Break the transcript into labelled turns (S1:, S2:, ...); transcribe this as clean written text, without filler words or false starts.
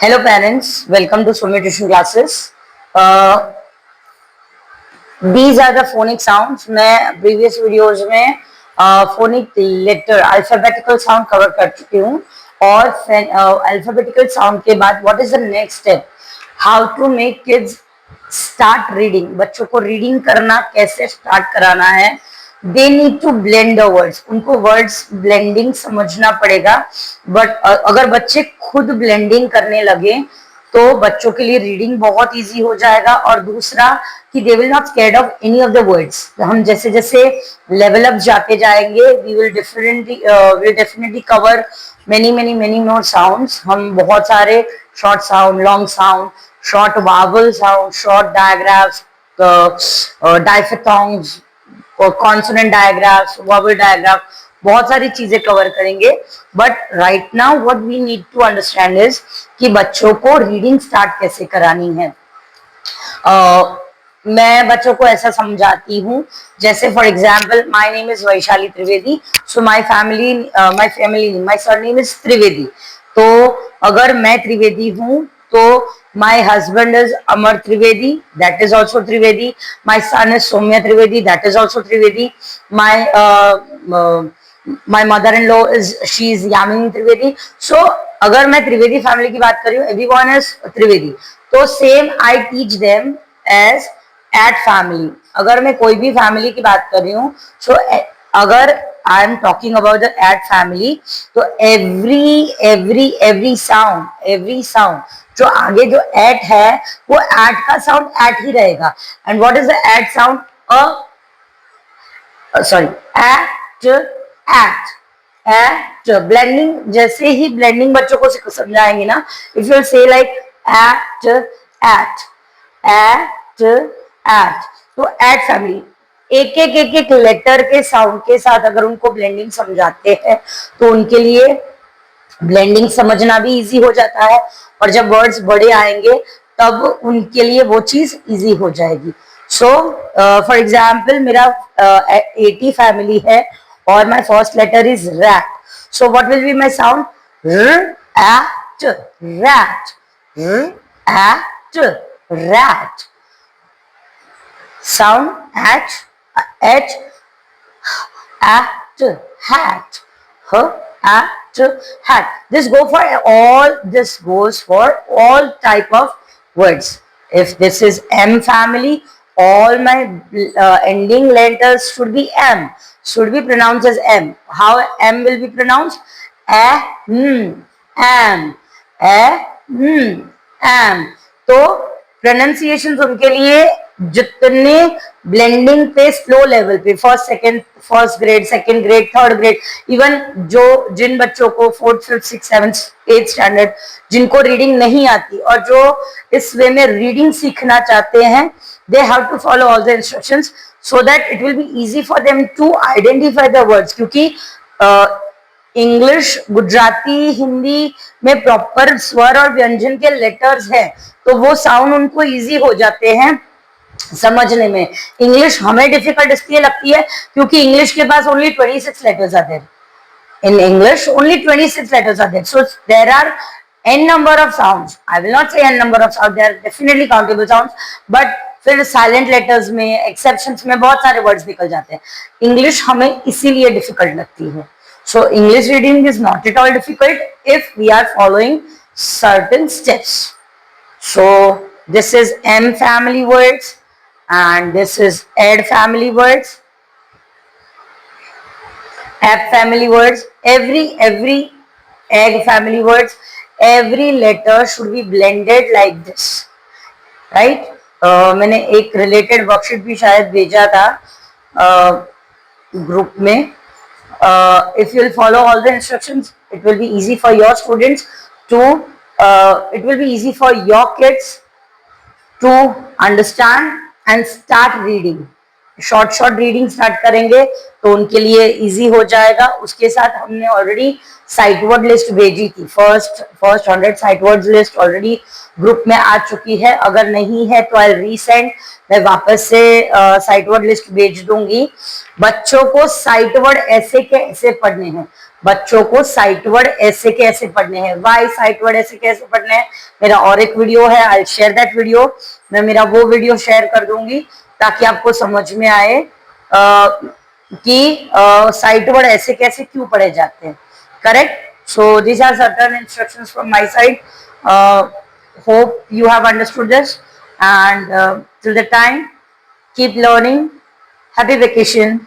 S1: Hello parents, welcome to Swami Tuition Classes. Uh, these are the phonic sounds. मैं previous videos में phonic letter alphabetical sound cover कर चुकी हूँ और alphabetical sound के बाद what is the next step? How to make kids start reading. बच्चों को reading करना कैसे start कराना है. They need to blend the words. उनको words blending समझना पड़ेगा. But अगर बच्चे खुद blending करने लगे तो बच्चों के लिए रीडिंग बहुत इजी हो जाएगा. और दूसरा कि they will not scared of any of the words. हम जैसे जैसे लेवल अप जाते जाएंगे we will definitely cover many more sounds. हम बहुत सारे short sound, long sound, short vowel sound, short digraphs, diphthongs, consonant digraphs, vowel digraph, बहुत सारी चीजें कवर करेंगे. But right now what we need to understand is कि बच्चों को रीडिंग स्टार्ट कैसे करानी है. मैं बच्चों को ऐसा समझाती हूँ जैसे for example my name is Vaishali Trivedi. So my surname is Trivedi. तो अगर मैं त्रिवेदी हूँ तो my husband is Amar Trivedi, that is also Trivedi. My son is Soumya Trivedi, that is also Trivedi. My mother-in-law she is Yamini Trivedi. So अगर मैं Trivedi family की बात कर रही हूँ, everyone is Trivedi. तो same I teach them as at family. अगर मैं कोई भी फैमिली की बात कर रही हूँ, so अगर I am talking about the at family, तो every sound जो आगे जो एट है वो एट का साउंड एट ही रहेगा. And what is the at sound? At blending. जैसे ही ब्लेंडिंग बच्चों को समझाएंगे ना, if you say like at, तो एट फैमिली एक लेटर के साउंड के साथ अगर उनको ब्लेंडिंग समझाते हैं तो उनके लिए ब्लेंडिंग समझना भी इजी हो जाता है. और जब वर्ड्स बड़े आएंगे तब उनके लिए वो चीज इजी हो जाएगी. सो फॉर एग्जाम्पल मेरा 80 फैमिली है और my first letter is rat. So what will be my sound? Rat, rat, rat. Sound h, hat, hat. This goes for all type of words. If this is M family, all my ending letters should be M, should be pronounced as M. How M will be pronounced? M. तो pronunciation उनके लिए जितने blending पे slow level पे first grade, second grade, third grade, even जिन बच्चों को 4th, 5th, 6th, 7th, 8th standard जिनको रीडिंग नहीं आती और जो इस वे में रीडिंग सीखना चाहते हैं, they have to follow all the instructions so that it will be easy for them to identify the words. क्योंकि इंग्लिश, गुजराती, हिंदी में प्रॉपर स्वर और व्यंजन के लेटर्स हैं तो वो साउंड उनको इजी हो जाते हैं समझने में. इंग्लिश हमें डिफिकल्ट इसलिए लगती है क्योंकि इंग्लिश के पास ओनली 26 लेटर्स आते हैं. In English only 26 letters are there, so there are n number of sounds. I will not say n number of sounds, there are definitely countable sounds, but फिर silent letters में, exceptions में बहुत सारे words निकल जाते हैं. English हमें इसीलिए डिफिकल्ट लगती है. So English reading is not at all difficult if we are following certain steps. So this is M family words and this is Ed family words, F family words, every egg family words, every letter should be blended like this, right? मैंने एक related worksheet भी शायद भेजा था group में. If you will follow all the instructions, it will be easy for your students to, it will be easy for your kids to understand and start reading. Short reading start करेंगे तो उनके लिए easy हो जाएगा. उसके साथ हमने already site word list भेजी थी. First 100 sight words list already group में आ चुकी है. अगर नहीं है तो आई रीसेंड, मैं वापस से साइट वर्ड लिस्ट भेज दूंगी. बच्चों को साइट वर्ड ऐसे के ऐसे पढ़ने हैं. बच्चों को साइट वर्ड ऐसे कैसे पढ़ने हैं, वाई साइट वर्ड ऐसे कैसे पढ़ने हैं, मेरा और एक वीडियो है, आई शेयर दैट वीडियो, मैं मेरा वो वीडियो शेयर कर दूंगी ताकि आपको समझ में आए कि साइट वर्ड ऐसे कैसे क्यों पढ़े जाते हैं. Correct. So these are certain instructions from my side. Hope you have understood this, and till the time, keep learning. Happy vacation.